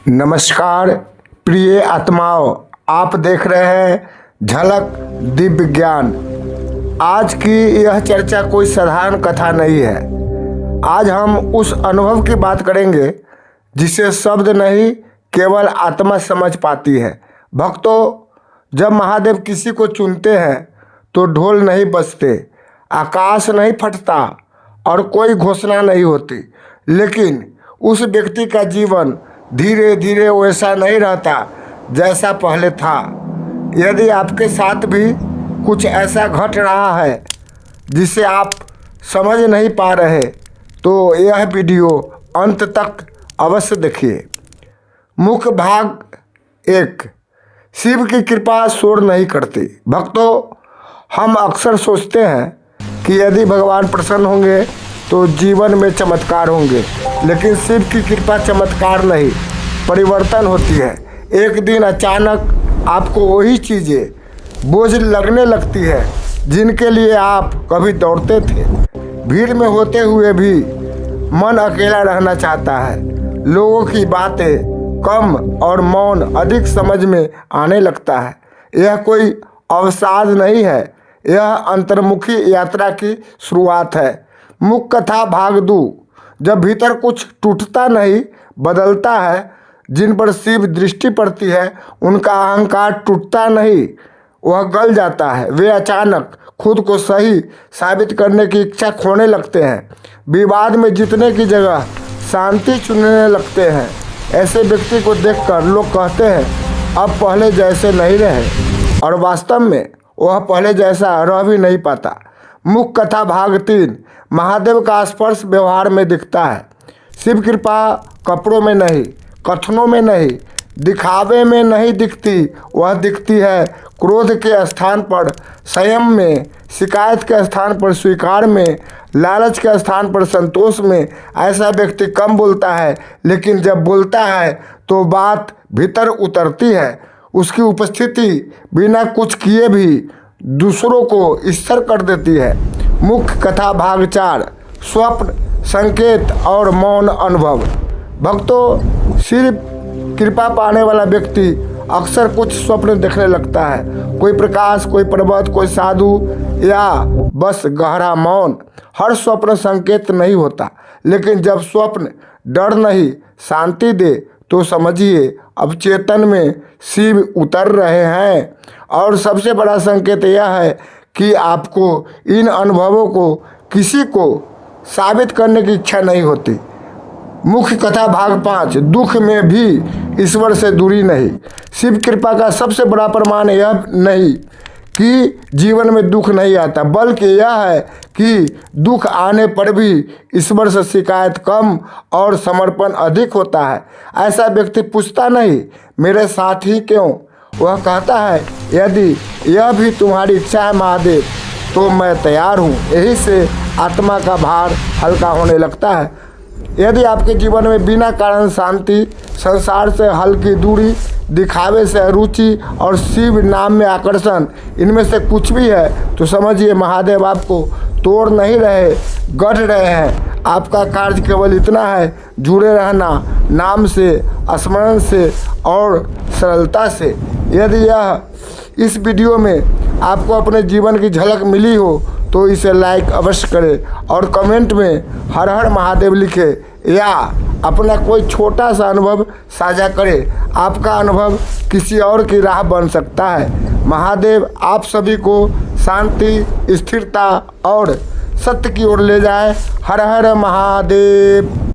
नमस्कार प्रिय आत्माओं, आप देख रहे हैं झलक दिव्य ज्ञान। आज की यह चर्चा कोई साधारण कथा नहीं है। आज हम उस अनुभव की बात करेंगे जिसे शब्द नहीं केवल आत्मा समझ पाती है। भक्तों, जब महादेव किसी को चुनते हैं तो ढोल नहीं बजते, आकाश नहीं फटता और कोई घोषणा नहीं होती, लेकिन उस व्यक्ति का जीवन धीरे धीरे वैसा नहीं रहता जैसा पहले था। यदि आपके साथ भी कुछ ऐसा घट रहा है जिसे आप समझ नहीं पा रहे तो यह वीडियो अंत तक अवश्य देखिए। मुख्य भाग 1। शिव की कृपा शोर नहीं करती। भक्तों, हम अक्सर सोचते हैं कि यदि भगवान प्रसन्न होंगे तो जीवन में चमत्कार होंगे, लेकिन शिव की कृपा चमत्कार नहीं, परिवर्तन होती है। एक दिन अचानक आपको वही चीज़ें बोझ लगने लगती है जिनके लिए आप कभी दौड़ते थे। भीड़ में होते हुए भी मन अकेला रहना चाहता है। लोगों की बातें कम और मौन अधिक समझ में आने लगता है। यह कोई अवसाद नहीं है, यह अंतर्मुखी यात्रा की शुरुआत है। मुख्य कथा भाग 2। जब भीतर कुछ टूटता नहीं बदलता है, जिन पर शिव दृष्टि पड़ती है उनका अहंकार टूटता नहीं, वह गल जाता है। वे अचानक खुद को सही साबित करने की इच्छा खोने लगते हैं। विवाद में जीतने की जगह शांति चुनने लगते हैं। ऐसे व्यक्ति को देखकर लोग कहते हैं अब पहले जैसे नहीं रहे, और वास्तव में वह पहले जैसा रह भी नहीं पाता। मुख्य कथा भाग 3। महादेव का स्पर्श व्यवहार में दिखता है। शिव कृपा कपड़ों में नहीं, कथनों में नहीं, दिखावे में नहीं दिखती। वह दिखती है क्रोध के स्थान पर संयम में, शिकायत के स्थान पर स्वीकार में, लालच के स्थान पर संतोष में। ऐसा व्यक्ति कम बोलता है, लेकिन जब बोलता है तो बात भीतर उतरती है। उसकी उपस्थिति बिना कुछ किए भी दूसरों को स्थिर कर देती है। मुख्य कथा भाग 4। स्वप्न, संकेत और मौन अनुभव। भक्तों, शिव कृपा पाने वाला व्यक्ति अक्सर कुछ स्वप्न देखने लगता है। कोई प्रकाश, कोई पर्वत, कोई साधु, या बस गहरा मौन। हर स्वप्न संकेत नहीं होता, लेकिन जब स्वप्न डर नहीं शांति दे तो समझिए अब चेतन में शिव उतर रहे हैं। और सबसे बड़ा संकेत यह है कि आपको इन अनुभवों को किसी को साबित करने की इच्छा नहीं होती। मुख्य कथा भाग 5। दुख में भी ईश्वर से दूरी नहीं। शिव कृपा का सबसे बड़ा प्रमाण यह नहीं कि जीवन में दुख नहीं आता, बल्कि यह है कि दुख आने पर भी ईश्वर से शिकायत कम और समर्पण अधिक होता है। ऐसा व्यक्ति पूछता नहीं मेरे साथ ही क्यों, वह कहता है यदि यह भी तुम्हारी इच्छा है महादेव तो मैं तैयार हूँ। यही से आत्मा का भार हल्का होने लगता है। यदि आपके जीवन में बिना कारण शांति, संसार से हल्की दूरी, दिखावे से रुचि और शिव नाम में आकर्षण, इनमें से कुछ भी है तो समझिए महादेव आपको तोड़ नहीं रहे, गढ़ रहे हैं। आपका कार्य केवल इतना है, जुड़े रहना नाम से, स्मरण से और सरलता से। यदि इस वीडियो में आपको अपने जीवन की झलक मिली हो तो इसे लाइक अवश्य करें और कमेंट में हर हर महादेव लिखें या अपना कोई छोटा सा अनुभव साझा करें। आपका अनुभव किसी और की राह बन सकता है। महादेव आप सभी को शांति, स्थिरता और सत्य की ओर ले जाए। हर हर महादेव।